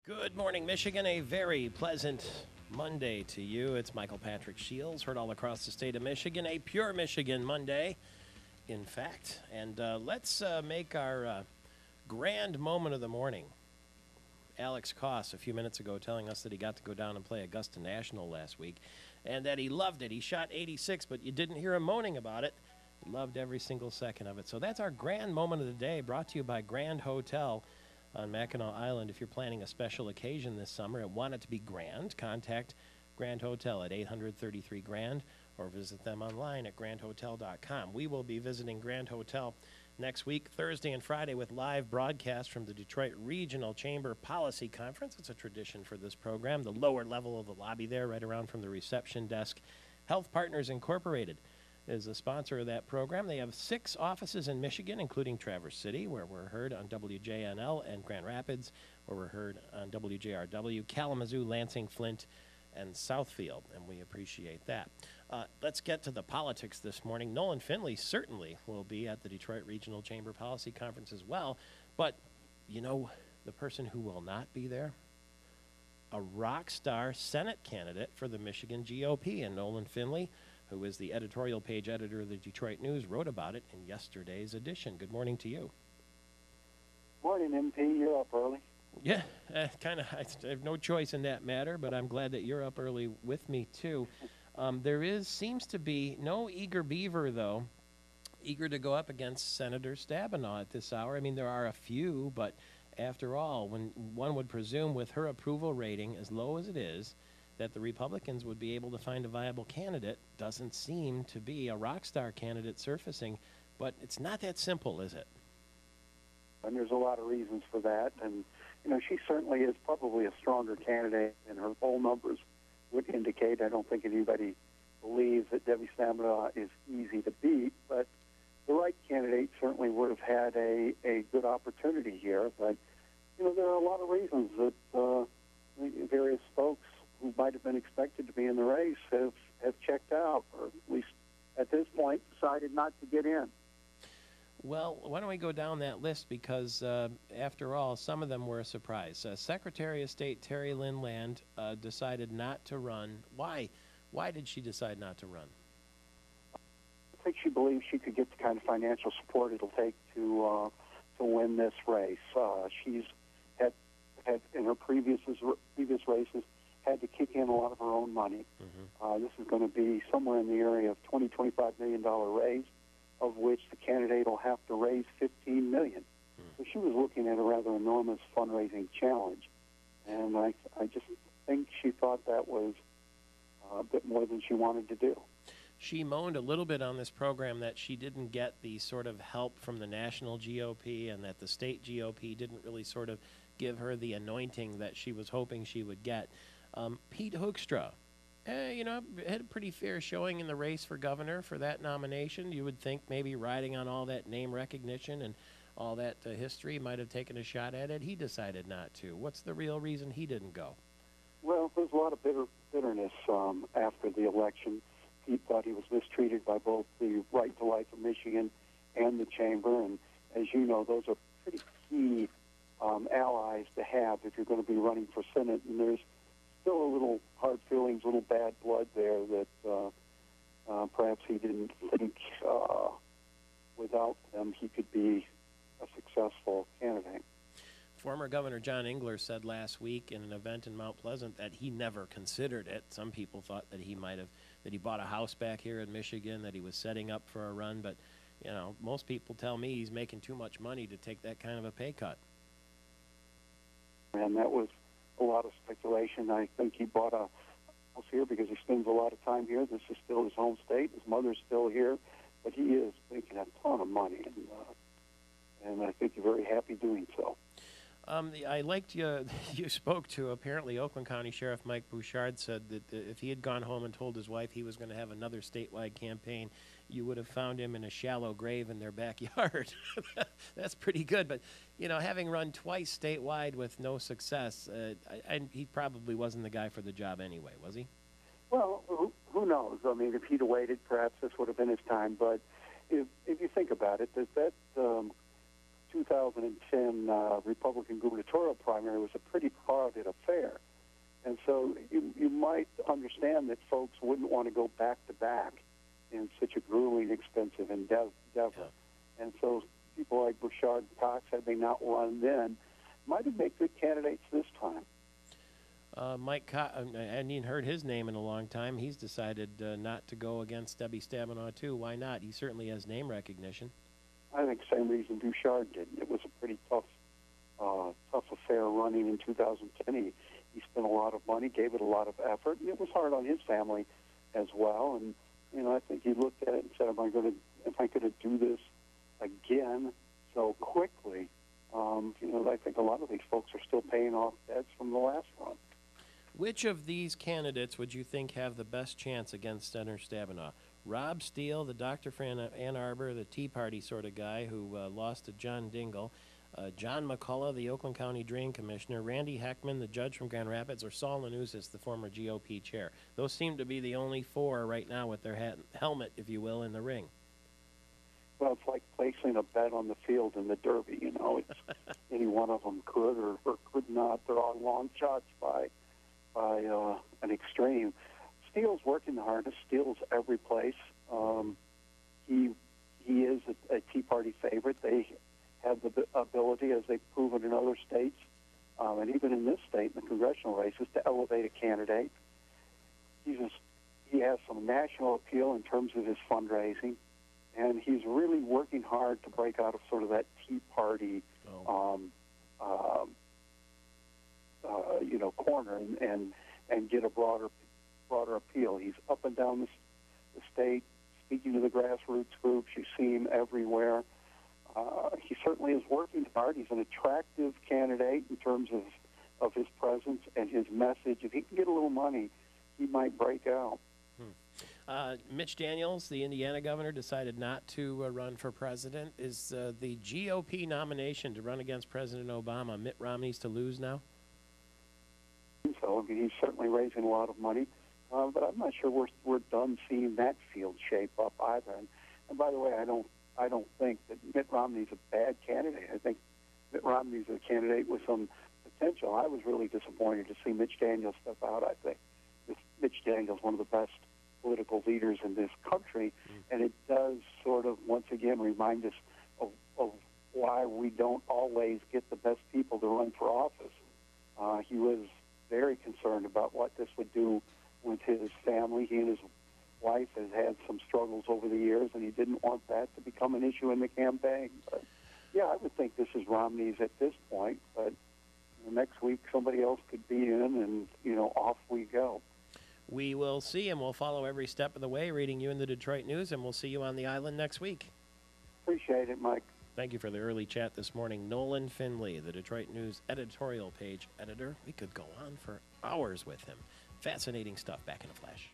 Good morning, Michigan. A very pleasant Monday to you. It's Michael Patrick Shields, heard all across the state of Michigan. A pure Michigan Monday, in fact. And let's make our grand moment of the morning. Alex Koss, a few minutes ago, telling us that he got to go down and play Augusta National last week and that he loved it. He shot 86, but you didn't hear him moaning about it. He loved every single second of it. So that's our grand moment of the day, brought to you by Grand Hotel on Mackinac Island. If you're planning a special occasion this summer and want it to be grand, contact Grand Hotel at 833-GRAND or visit them online at grandhotel.com. We will be visiting Grand Hotel next week, Thursday and Friday, with live broadcast from the Detroit Regional Chamber Policy Conference. It's a tradition for this program. The lower level of the lobby there, right around from the reception desk. Health Partners Incorporated is a sponsor of that program. They have 6 offices in Michigan, including Traverse City, where we're heard on WJNL, and Grand Rapids, where we're heard on WJRW, Kalamazoo, Lansing, Flint, and Southfield, and we appreciate that. Let's get to the politics this morning. Nolan Finley certainly will be at the Detroit Regional Chamber Policy Conference as well, but you know the person who will not be there? A rock star Senate candidate for the Michigan GOP, and Nolan Finley, who is the editorial page editor of the Detroit News, wrote about it in yesterday's edition. Good morning to you. Morning, MP. You're up early. Yeah, I have no choice in that matter, but I'm glad that you're up early with me, too. Seems to be no eager beaver, though, eager to go up against Senator Stabenow at this hour. I mean, there are a few, but after all, when one would presume with her approval rating as low as it is, that the Republicans would be able to find a viable candidate, doesn't seem to be a rock star candidate surfacing. But it's not that simple, is it? And there's a lot of reasons for that. And, you know, she certainly is probably a stronger candidate than her poll numbers would indicate. I don't think anybody believes that Debbie Stabenow is easy to beat. But the right candidate certainly would have had a good opportunity here. But, you know, there are a lot of reasons that various folks who might have been expected to be in the race have checked out, or at least at this point decided not to get in. Well, why don't we go down that list, because after all, some of them were a surprise. Secretary of State Terry Lynn Land decided not to run. Why? Why did she decide not to run? I think she believes she could get the kind of financial support it'll take to win this race. She's had in her previous races had to kick in a lot of her own money. Mm-hmm. This is going to be somewhere in the area of $25 million raise, of which the candidate will have to raise $15 million. So she was looking at a rather enormous fundraising challenge. And I just think she thought that was a bit more than she wanted to do. She moaned a little bit on this program that she didn't get the sort of help from the national GOP, and that the state GOP didn't really sort of give her the anointing that she was hoping she would get. Pete Hoekstra, had a pretty fair showing in the race for governor for that nomination. You would think maybe riding on all that name recognition and all that history might have taken a shot at it. He decided not to. What's the real reason he didn't go? Well, there's a lot of bitterness after the election. Pete thought he was mistreated by both the Right to Life of Michigan and the Chamber, and as you know, those are pretty key allies to have if you're going to be running for Senate, and there's still a little hard feelings, a little bad blood there that perhaps he didn't think without them he could be a successful candidate. Former Governor John Engler said last week in an event in Mount Pleasant that he never considered it. Some people thought that he bought a house back here in Michigan, that he was setting up for a run, but you know, most people tell me he's making too much money to take that kind of a pay cut. And that was a lot of speculation. I think he bought a house here because he spends a lot of time here. This is still his home state. His mother's still here, but he is making a ton of money, and I think he's very happy doing so. I liked you spoke to, apparently, Oakland County Sheriff Mike Bouchard said that if he had gone home and told his wife he was going to have another statewide campaign, you would have found him in a shallow grave in their backyard. That's pretty good. But, you know, having run twice statewide with no success, he probably wasn't the guy for the job anyway, was he? Well, who knows? I mean, if he'd have waited, perhaps this would have been his time. But if you think about it, that 2010 Republican gubernatorial primary was a pretty crowded affair. And so you might understand that folks wouldn't want to go back-to-back in such a grueling, expensive endeavor. Yeah. And so people like Bouchard and Cox, had they not run then, might have made good candidates this time. Mike Cox, I hadn't even heard his name in a long time. He's decided not to go against Debbie Stabenow, too. Why not? He certainly has name recognition. I think same reason Bouchard did. It was a pretty tough affair running in 2010. He spent a lot of money, gave it a lot of effort, and it was hard on his family as well. And I think he looked at it and said, "Am I going to do this again so quickly?" I think a lot of these folks are still paying off debts from the last run. Which of these candidates would you think have the best chance against Senator Stabenow? Rob Steele, the doctor from Ann Arbor, the Tea Party sort of guy who lost to John Dingell, John McCullough, the Oakland County Drain Commissioner, Randy Heckman, the judge from Grand Rapids, or Saul Nanousis, the former GOP chair. Those seem to be the only four right now with their helmet, if you will, in the ring. Well, it's like placing a bet on the field in the Derby. It's any one of them could or could not. They're all long shots by an extreme. Steele's working the hardest. Steele's every place. He is a Tea Party favorite. They have the ability, as they've proven in other states, and even in this state, in the congressional races, to elevate a candidate. He has some national appeal in terms of his fundraising, and he's really working hard to break out of sort of that Tea Party corner and get a broader appeal. He's up and down the state, speaking to the grassroots groups. You see him everywhere. He certainly is working hard. He's an attractive candidate in terms of his presence and his message. If he can get a little money, he might break out. Mitch Daniels, the Indiana governor, decided not to run for president. Is the GOP nomination to run against President Obama Mitt Romney's to lose now? So he's certainly raising a lot of money, but I'm not sure we're done seeing that field shape up either. And by the way, I don't think that Mitt Romney's a bad candidate. I think Mitt Romney's a candidate with some potential. I was really disappointed to see Mitch Daniels step out. I think Mitch Daniels is one of the best political leaders in this country, and it does sort of once again remind us of why we don't always get the best people to run for office. He was very concerned about what this would do with his family. He and his wife has had some struggles over the years, and he didn't want that to become an issue in the campaign. But yeah, I would think this is Romney's at this point, but next week somebody else could be in, and off we go. We will see, and we'll follow every step of the way, reading you in the Detroit News, and we'll see you on the island next week. Appreciate it, Mike. Thank you for the early chat this morning. Nolan Finley, the Detroit News editorial page editor. We could go on for hours with him. Fascinating stuff. Back in a flash.